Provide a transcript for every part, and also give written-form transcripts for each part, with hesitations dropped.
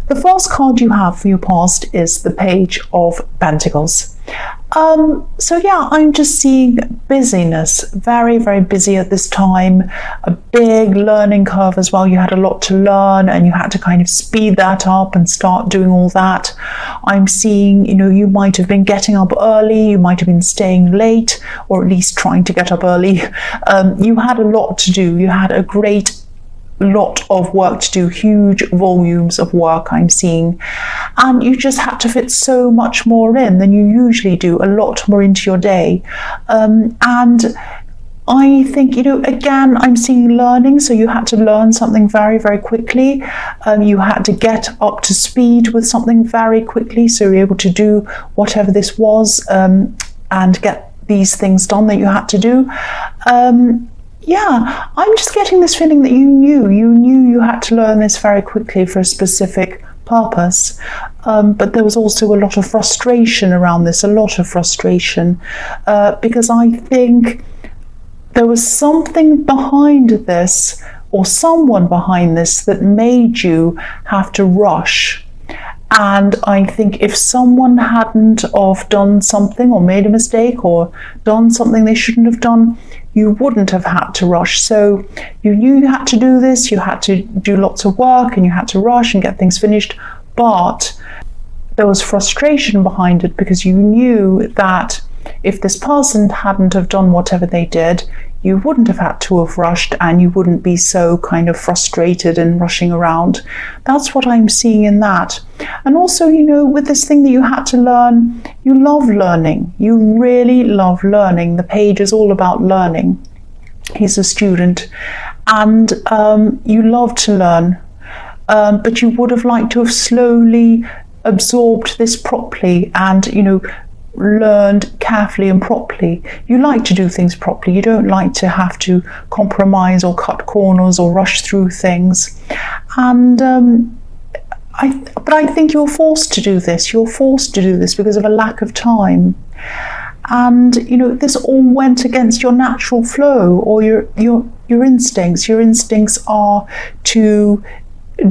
the first card you have for your past is the Page of Pentacles. So yeah, I'm just seeing busyness, very, very busy at this time, a big learning curve as well. You had a lot to learn and you had to kind of speed that up and start doing all that. I'm seeing, you might have been getting up early, you might have been staying late, or at least trying to get up early. You had a lot to do. You had a great lot of work to do, huge volumes of work I'm seeing, and you just had to fit so much more in than you usually do, a lot more into your day. And I think, again, I'm seeing learning, so you had to learn something very, very quickly. You had to get up to speed with something very quickly, so you're able to do whatever this was, and get these things done that you had to do. Yeah, I'm just getting this feeling that you knew you had to learn this very quickly for a specific purpose. But there was also a lot of frustration around this, because I think there was something behind this, or someone behind this, that made you have to rush. And I think if someone hadn't of done something, or made a mistake, or done something they shouldn't have done, you wouldn't have had to rush. So you knew you had to do this, you had to do lots of work, and you had to rush and get things finished, but there was frustration behind it, because you knew that if this person hadn't have done whatever they did, you wouldn't have had to have rushed, and you wouldn't be so kind of frustrated and rushing around. That's what I'm seeing in that. And also, with this thing that you had to learn, you love learning. You really love learning. The Page is all about learning. He's a student, and you love to learn, but you would have liked to have slowly absorbed this properly, and learned carefully and properly. You like to do things properly. You don't like to have to compromise or cut corners or rush through things. And but I think you're forced to do this. You're forced to do this because of a lack of time. And this all went against your natural flow, or your instincts. Your instincts are to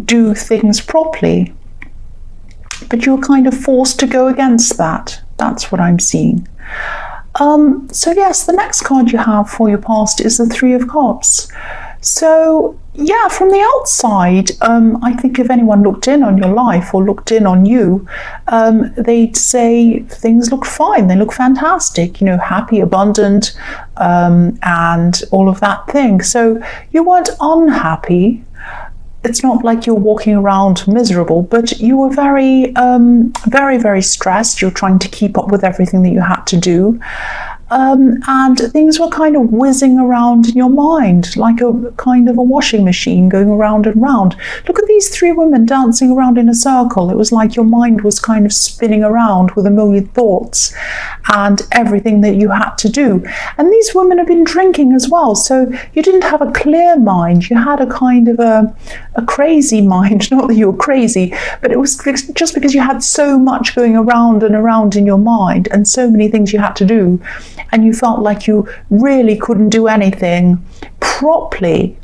do things properly, but you're kind of forced to go against that. That's what I'm seeing. So yes, the next card you have for your past is the Three of Cups. So yeah, from the outside, I think if anyone looked in on your life or looked in on you, they'd say things look fine, they look fantastic, happy, abundant, and all of that thing. So you weren't unhappy. It's not like you're walking around miserable, but you were very, very, very stressed. You're trying to keep up with everything that you had to do. And things were kind of whizzing around in your mind, like a kind of a washing machine going around and round. Look at these three women dancing around in a circle. It was like your mind was kind of spinning around with a million thoughts and everything that you had to do. And these women have been drinking as well, so you didn't have a clear mind. You had a kind of a crazy mind. Not that you were crazy, but it was just because you had so much going around and around in your mind, and so many things you had to do, and you felt like you really couldn't do anything properly.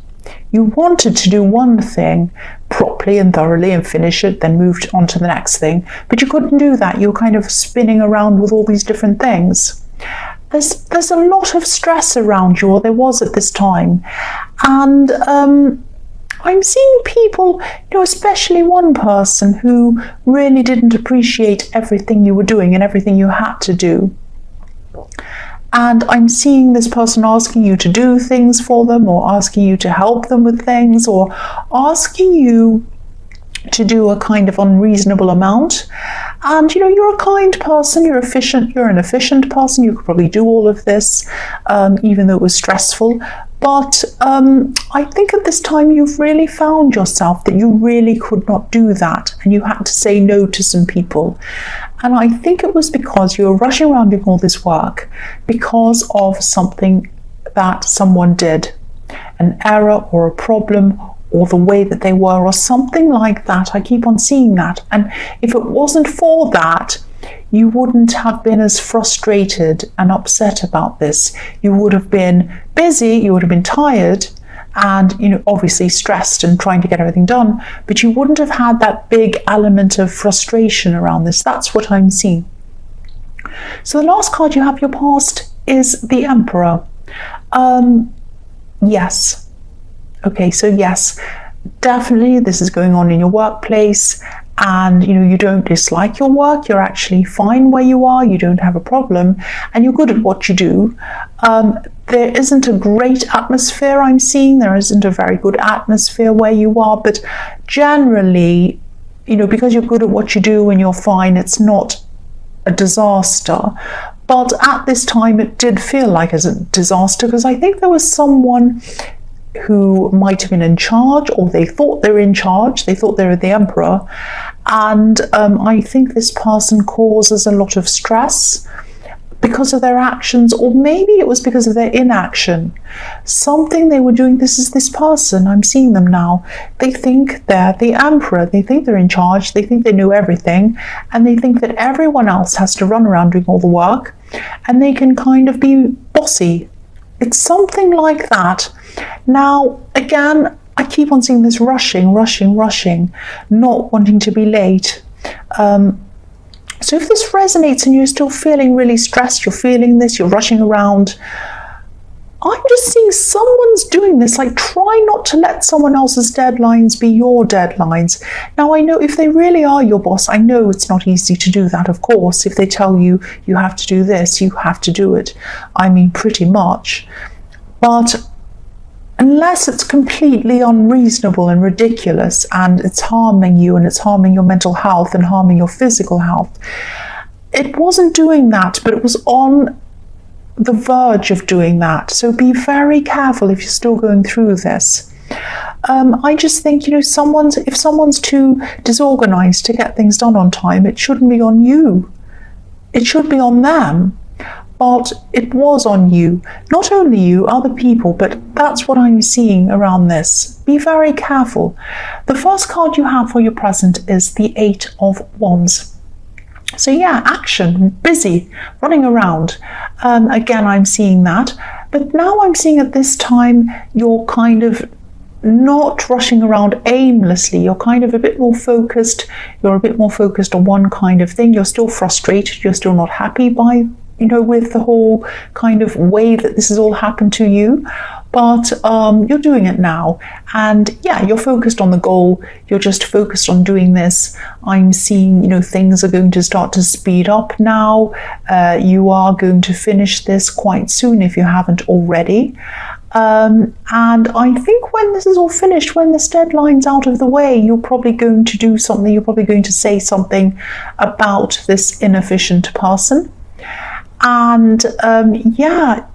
You wanted to do one thing properly and thoroughly and finish it, then moved on to the next thing, but you couldn't do that. You were kind of spinning around with all these different things. There's a lot of stress around you, or there was at this time, and I'm seeing people, especially one person who really didn't appreciate everything you were doing and everything you had to do. And I'm seeing this person asking you to do things for them, or asking you to help them with things, or asking you to do a kind of unreasonable amount. And you're a kind person, you're an efficient person, you could probably do all of this, even though it was stressful. But I think at this time you've really found yourself that you really could not do that, and you had to say no to some people. And I think it was because you were rushing around doing all this work because of something that someone did, an error or a problem, or the way that they were, or something like that. I keep on seeing that. And if it wasn't for that, you wouldn't have been as frustrated and upset about this. You would have been busy, you would have been tired, and, obviously stressed and trying to get everything done, but you wouldn't have had that big element of frustration around this. That's what I'm seeing. So the last card you have, your past, is the Emperor. Yes. Okay, so yes, definitely this is going on in your workplace, and you don't dislike your work. You're actually fine where you are. You don't have a problem, and you're good at what you do. There isn't a great atmosphere I'm seeing. There isn't a very good atmosphere where you are, but generally, because you're good at what you do and you're fine, it's not a disaster. But at this time it did feel like a disaster, because I think there was someone who might have been in charge, or they thought they were in charge, they thought they were the Emperor, and I think this person causes a lot of stress because of their actions, or maybe it was because of their inaction. Something they were doing. This is this person, I'm seeing them now. They think they're the Emperor, they think they're in charge, they think they know everything, and they think that everyone else has to run around doing all the work, and they can kind of be bossy. It's something like that. Now, again, I keep on seeing this rushing, not wanting to be late. So if this resonates and you're still feeling really stressed, you're feeling this, you're rushing around, I'm just seeing someone's doing this. Like, try not to let someone else's deadlines be your deadlines. Now, I know if they really are your boss, I know it's not easy to do that, of course. If they tell you, you have to do this, you have to do it. I mean, pretty much. But unless it's completely unreasonable and ridiculous, and it's harming you, and it's harming your mental health and harming your physical health, it wasn't doing that, but it was on the verge of doing that. So be very careful if you're still going through this. I just think, if someone's too disorganized to get things done on time, it shouldn't be on you. It should be on them. But it was on you. Not only you, other people, but that's what I'm seeing around this. Be very careful. The first card you have for your present is the 8 of Wands. So yeah, action, busy, running around. Again, I'm seeing that. But now I'm seeing at this time, you're kind of not rushing around aimlessly. You're kind of a bit more focused. You're a bit more focused on one kind of thing. You're still frustrated. You're still not happy with the whole kind of way that this has all happened to you. But you're doing it now. And yeah, you're focused on the goal. You're just focused on doing this. I'm seeing, things are going to start to speed up now. You are going to finish this quite soon if you haven't already. And I think when this is all finished, when this deadline's out of the way, you're probably going to do something. You're probably going to say something about this inefficient person. And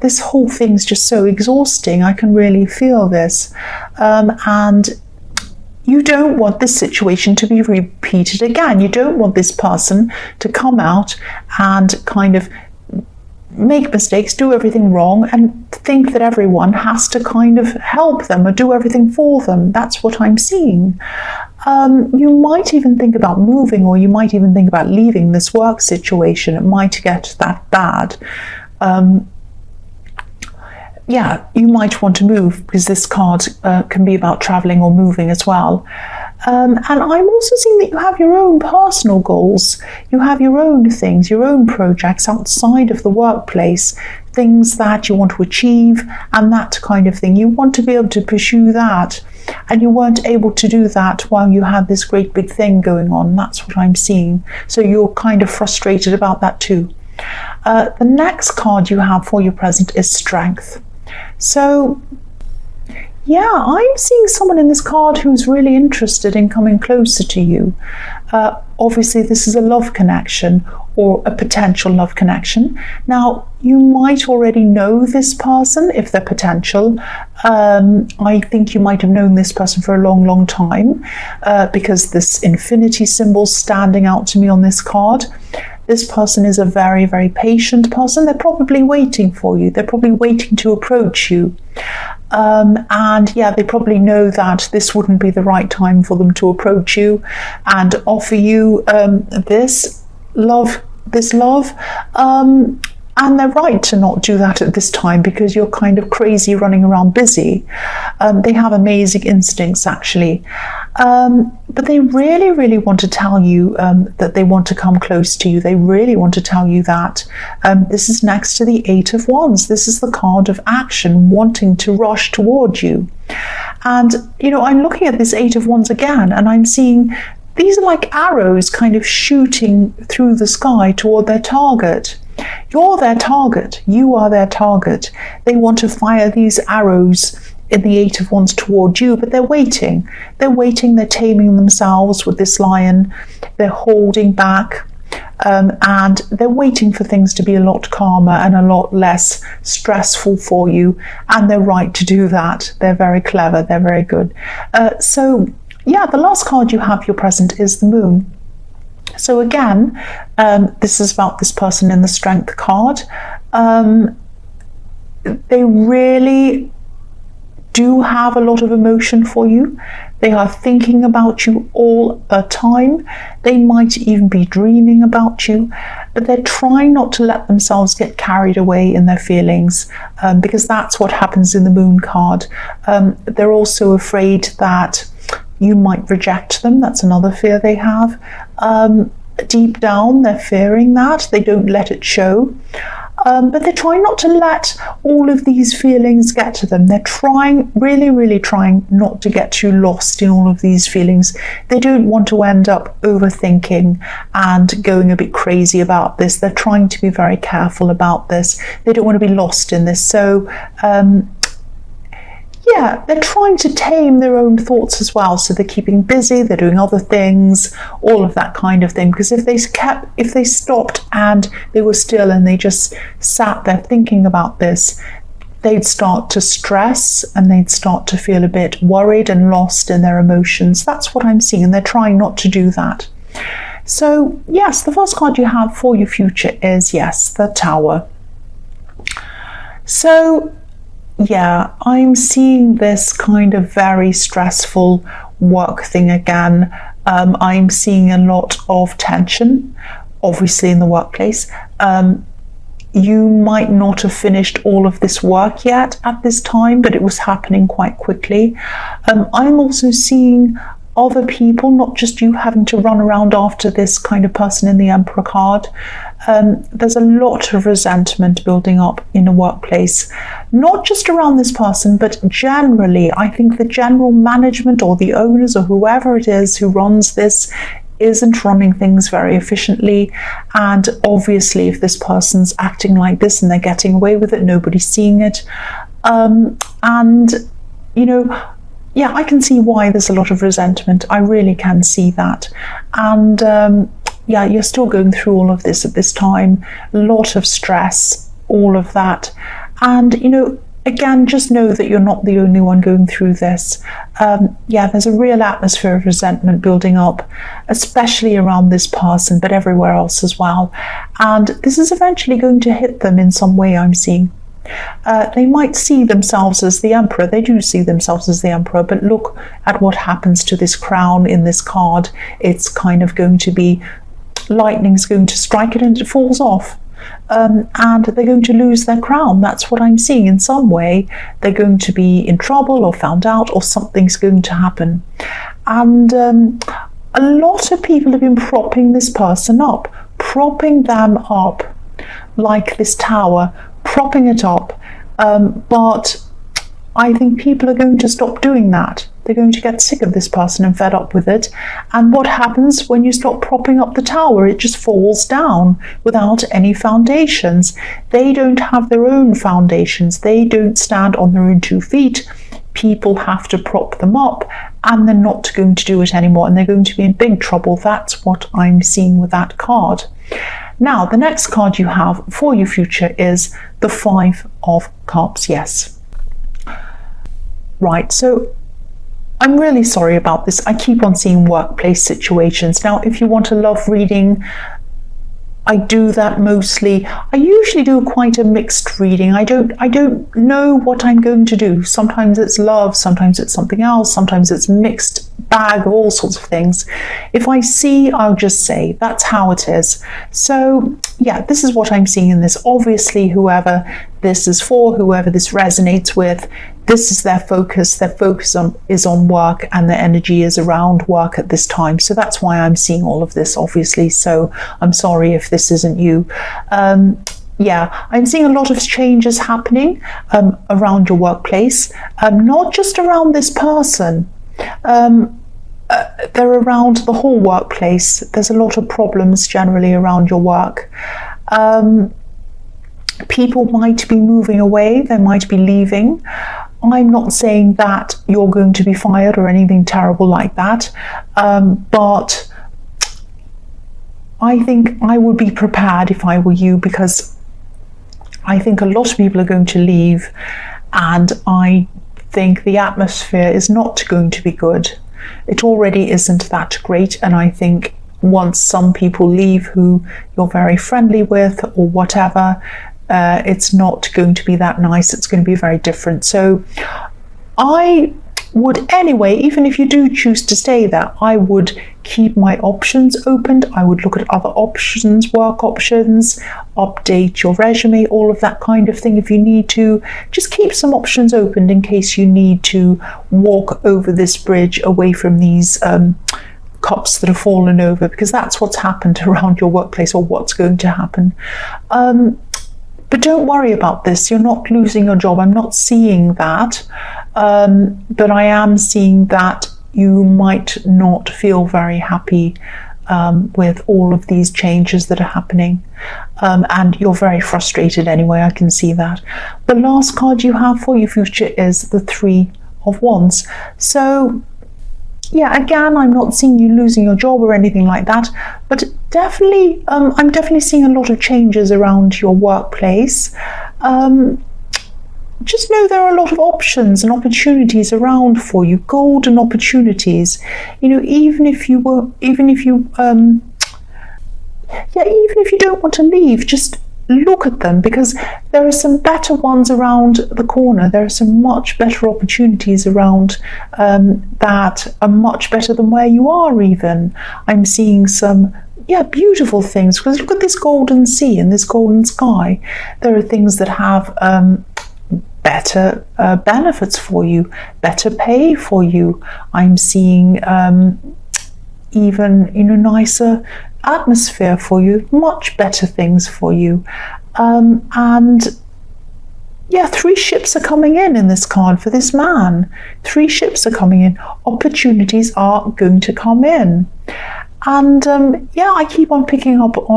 this whole thing's just so exhausting. I can really feel this. And you don't want this situation to be repeated again. You don't want this person to come out and kind of make mistakes, do everything wrong, and think that everyone has to kind of help them or do everything for them. That's what I'm seeing. You might even think about moving, or you might even think about leaving this work situation. It might get that bad. You might want to move, because this card can be about traveling or moving as well. And I'm also seeing that you have your own personal goals. You have your own things, your own projects outside of the workplace, things that you want to achieve and that kind of thing. You want to be able to pursue that, and you weren't able to do that while you had this great big thing going on. That's what I'm seeing. So you're kind of frustrated about that too. The next card you have for your present is Strength. So yeah, I'm seeing someone in this card who's really interested in coming closer to you. Obviously, this is a love connection, or a potential love connection. Now, you might already know this person if they're potential. I think you might have known this person for a long, long time, because this infinity symbol's standing out to me on this card. This person is a very, very patient person. They're probably waiting for you. They're probably waiting to approach you. And yeah, they probably know that this wouldn't be the right time for them to approach you and offer you this love. And they're right to not do that at this time because you're kind of crazy running around busy. They have amazing instincts, actually. But they really, really want to tell you that they want to come close to you. They really want to tell you that. This is next to the Eight of Wands. This is the card of action, wanting to rush toward you. And, I'm looking at this Eight of Wands again, and I'm seeing these are like arrows kind of shooting through the sky toward their target. You're their target. You are their target. They want to fire these arrows in the Eight of Wands toward you, but they're waiting. They're waiting. They're taming themselves with this lion. They're holding back. And they're waiting for things to be a lot calmer and a lot less stressful for you. And they're right to do that. They're very clever. They're very good. The last card you have, your present, is the Moon. So again, this is about this person in the Strength card. They really do have a lot of emotion for you. They are thinking about you all the time. They might even be dreaming about you, but they're trying not to let themselves get carried away in their feelings, because that's what happens in the Moon card. They're also afraid that you might reject them. That's another fear they have. Deep down, they're fearing that. They don't let it show. But they're trying not to let all of these feelings get to them. They're trying, really, really trying not to get too lost in all of these feelings. They don't want to end up overthinking and going a bit crazy about this. They're trying to be very careful about this. They don't want to be lost in this. So, they're trying to tame their own thoughts as well. So they're keeping busy, they're doing other things, all of that kind of thing. Because if they stopped and they were still and they just sat there thinking about this, they'd start to stress and they'd start to feel a bit worried and lost in their emotions. That's what I'm seeing, and they're trying not to do that. So yes, the first card you have for your future is, yes, the Tower. So yeah, I'm seeing this kind of very stressful work thing again. I'm seeing a lot of tension, obviously, in the workplace. You might not have finished all of this work yet at this time, but it was happening quite quickly. I'm also seeing other people, not just you, having to run around after this kind of person in the Emperor card. There's a lot of resentment building up in a workplace, not just around this person, but generally. I think the general management or the owners or whoever it is who runs this isn't running things very efficiently. And obviously, if this person's acting like this and they're getting away with it, nobody's seeing it. I can see why there's a lot of resentment. I really can see that. And you're still going through all of this at this time, a lot of stress, all of that. And, again, just know that you're not the only one going through this. There's a real atmosphere of resentment building up, especially around this person, but everywhere else as well. And this is eventually going to hit them in some way, I'm seeing. They might see themselves as the Emperor. They do see themselves as the Emperor, but look at what happens to this crown in this card. It's kind of going to be, lightning's going to strike it and it falls off. And they're going to lose their crown. That's what I'm seeing. In some way, they're going to be in trouble or found out, or something's going to happen. And a lot of people have been propping this person up, propping them up like this tower, propping it up. But I think people are going to stop doing that. They're going to get sick of this person and fed up with it. And what happens when you stop propping up the tower? It just falls down without any foundations. They don't have their own foundations. They don't stand on their own 2 feet. People have to prop them up, and they're not going to do it anymore, and they're going to be in big trouble. That's what I'm seeing with that card. Now, the next card you have for your future is the Five of Cups. Yes. Right, so I'm really sorry about this. I keep on seeing workplace situations. Now, if you want a love reading, I do that mostly. I usually do quite a mixed reading. I don't know what I'm going to do. Sometimes it's love, sometimes it's something else, sometimes it's mixed bag of all sorts of things. If I see, I'll just say that's how it is. So yeah, this is what I'm seeing in this. Obviously, whoever this is for, whoever this resonates with, this is their focus. Their focus is on work, and their energy is around work at this time. So that's why I'm seeing all of this, obviously. So I'm sorry if this isn't you. Yeah, I'm seeing a lot of changes happening around your workplace, not just around this person. They're around the whole workplace. There's a lot of problems generally around your work. People might be moving away, they might be leaving. I'm not saying that you're going to be fired or anything terrible like that, but I think I would be prepared if I were you, because I think a lot of people are going to leave, and I think the atmosphere is not going to be good. It already isn't that great, and I think once some people leave who you're very friendly with or whatever, it's not going to be that nice. It's going to be very different. So I would anyway, even if you do choose to stay there, I would keep my options opened. I would look at other options, work options, update your resume, all of that kind of thing. If you need to, just keep some options opened in case you need to walk over this bridge away from these cups that have fallen over, because that's what's happened around your workplace, or what's going to happen. But don't worry about this. You're not losing your job. I'm not seeing that. But I am seeing that you might not feel very happy with all of these changes that are happening. And you're very frustrated anyway. I can see that. The last card you have for your future is the Three of Wands. So yeah, again, I'm not seeing you losing your job or anything like that, but definitely, I'm definitely seeing a lot of changes around your workplace. Just know there are a lot of options and opportunities around for you, golden opportunities. You know, even if you don't want to leave, just look at them, because there are some better ones around the corner. There are some much better opportunities around that are much better than where you are even. I'm seeing some beautiful things, because look at this golden sea and this golden sky. There are things that have better benefits for you, better pay for you. I'm seeing even nicer atmosphere for you, much better things for you. And yeah, 3 ships are coming in this card for this man. 3 ships are coming in. Opportunities are going to come in. And I keep on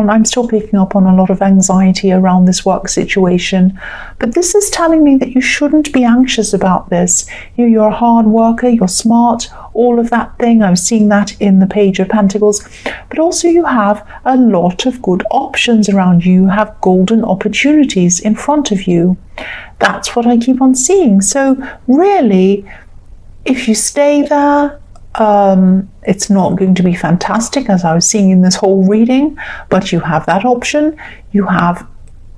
I'm still picking up on a lot of anxiety around this work situation. But this is telling me that you shouldn't be anxious about this. You're a hard worker, you're smart, all of that thing. I'm seeing that in the Page of Pentacles. But also you have a lot of good options around you. You have golden opportunities in front of you. That's what I keep on seeing. So really, if you stay there, it's not going to be fantastic, as I was seeing in this whole reading, but you have that option. You have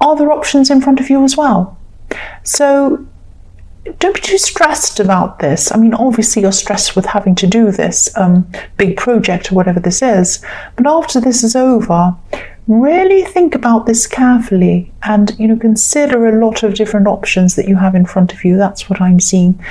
other options in front of you as well. So don't be too stressed about this. I mean, obviously you're stressed with having to do this big project or whatever this is, but after this is over, really think about this carefully and consider a lot of different options that you have in front of you. That's what I'm seeing.